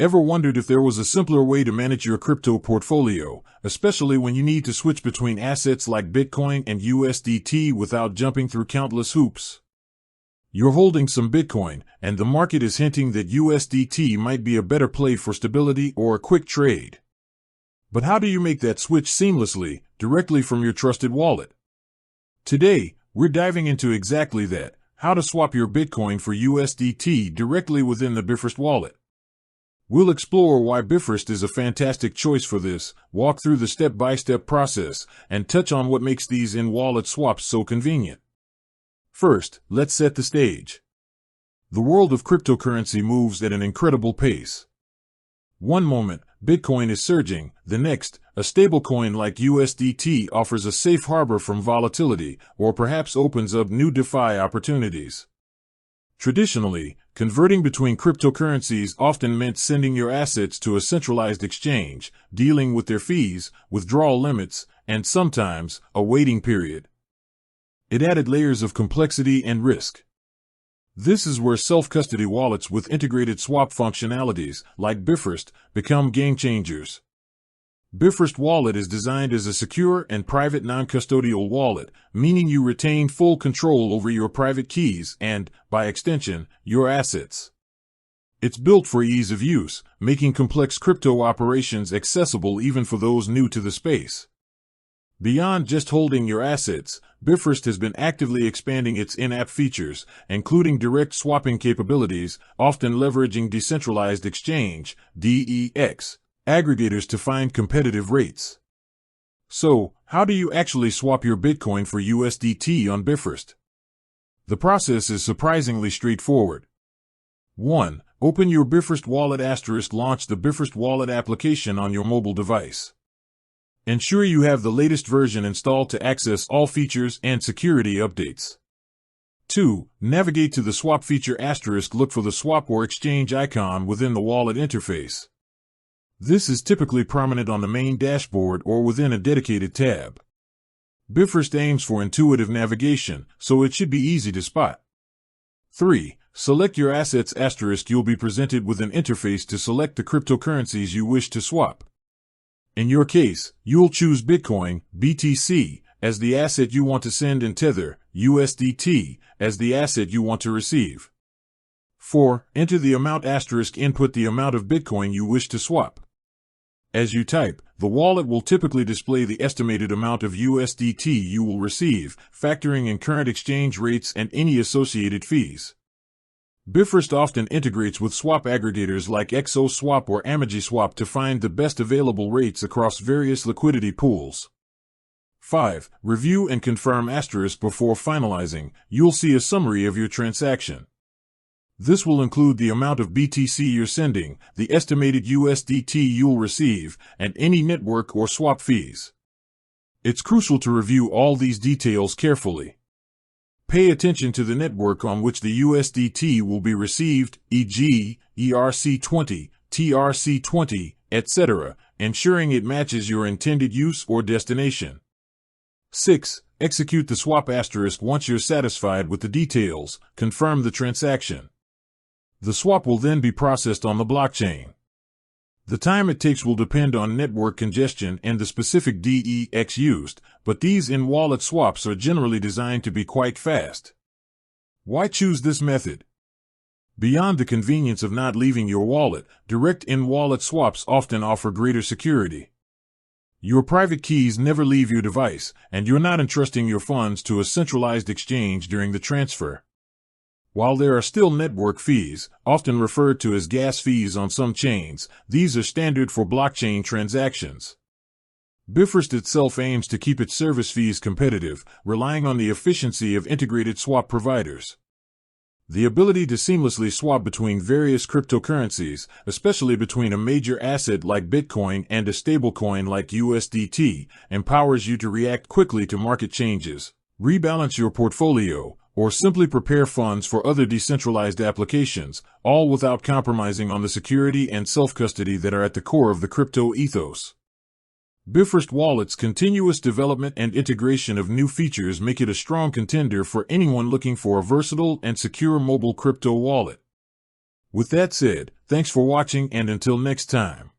Ever wondered if there was a simpler way to manage your crypto portfolio, especially when you need to switch between assets like Bitcoin and USDT without jumping through countless hoops? You're holding some Bitcoin, and the market is hinting that USDT might be a better play for stability or a quick trade. But how do you make that switch seamlessly, directly from your trusted wallet? Today, we're diving into exactly that: how to swap your Bitcoin for USDT directly within the Bifrost wallet. We'll explore why Bifrost is a fantastic choice for this, walk through the step-by-step process, and touch on what makes these in-wallet swaps so convenient. First, let's set the stage. The world of cryptocurrency moves at an incredible pace. One moment, Bitcoin is surging; the next, a stablecoin like USDT offers a safe harbor from volatility, or perhaps opens up new DeFi opportunities. Traditionally, converting between cryptocurrencies often meant sending your assets to a centralized exchange, dealing with their fees, withdrawal limits, and sometimes a waiting period. It added layers of complexity and risk. This is where self-custody wallets with integrated swap functionalities, like Bifrost, become game changers. Bifrost Wallet is designed as a secure and private non-custodial wallet, meaning you retain full control over your private keys and, by extension, your assets. It's built for ease of use, making complex crypto operations accessible even for those new to the space. Beyond just holding your assets, Bifrost has been actively expanding its in-app features, including direct swapping capabilities, often leveraging decentralized exchange (DEX) aggregators to find competitive rates. So, how do you actually swap your Bitcoin for USDT on Bifrost? The process is surprisingly straightforward. 1. Open your Bifrost Wallet *, launch the Bifrost Wallet application on your mobile device. Ensure you have the latest version installed to access all features and security updates. 2. Navigate to the Swap Feature *, look for the swap or exchange icon within the wallet interface. This is typically prominent on the main dashboard or within a dedicated tab. Bifrost aims for intuitive navigation, so it should be easy to spot. 3. Select your assets *, you'll be presented with an interface to select the cryptocurrencies you wish to swap. In your case, you'll choose Bitcoin, BTC, as the asset you want to send and Tether, USDT, as the asset you want to receive. 4. Enter the amount *, input the amount of Bitcoin you wish to swap. As you type, the wallet will typically display the estimated amount of USDT you will receive, factoring in current exchange rates and any associated fees. Bifrost often integrates with swap aggregators like XO-Swap or AmejiSwap to find the best available rates across various liquidity pools. 5. Review and confirm * before finalizing. You'll see a summary of your transaction. This will include the amount of BTC you're sending, the estimated USDT you'll receive, and any network or swap fees. It's crucial to review all these details carefully. Pay attention to the network on which the USDT will be received, e.g., ERC20, TRC20, etc., ensuring it matches your intended use or destination. 6. Execute the swap * once you're satisfied with the details, confirm the transaction. The swap will then be processed on the blockchain. The time it takes will depend on network congestion and the specific DEX used, but these in-wallet swaps are generally designed to be quite fast. Why choose this method? Beyond the convenience of not leaving your wallet, direct in-wallet swaps often offer greater security. Your private keys never leave your device, and you're not entrusting your funds to a centralized exchange during the transfer. While there are still network fees, often referred to as gas fees on some chains, these are standard for blockchain transactions. Bifrost itself aims to keep its service fees competitive, relying on the efficiency of integrated swap providers. The ability to seamlessly swap between various cryptocurrencies, especially between a major asset like Bitcoin and a stablecoin like USDT, empowers you to react quickly to market changes, rebalance your portfolio, or simply prepare funds for other decentralized applications, all without compromising on the security and self-custody that are at the core of the crypto ethos. Bifrost Wallet's continuous development and integration of new features make it a strong contender for anyone looking for a versatile and secure mobile crypto wallet. With that said, thanks for watching and until next time.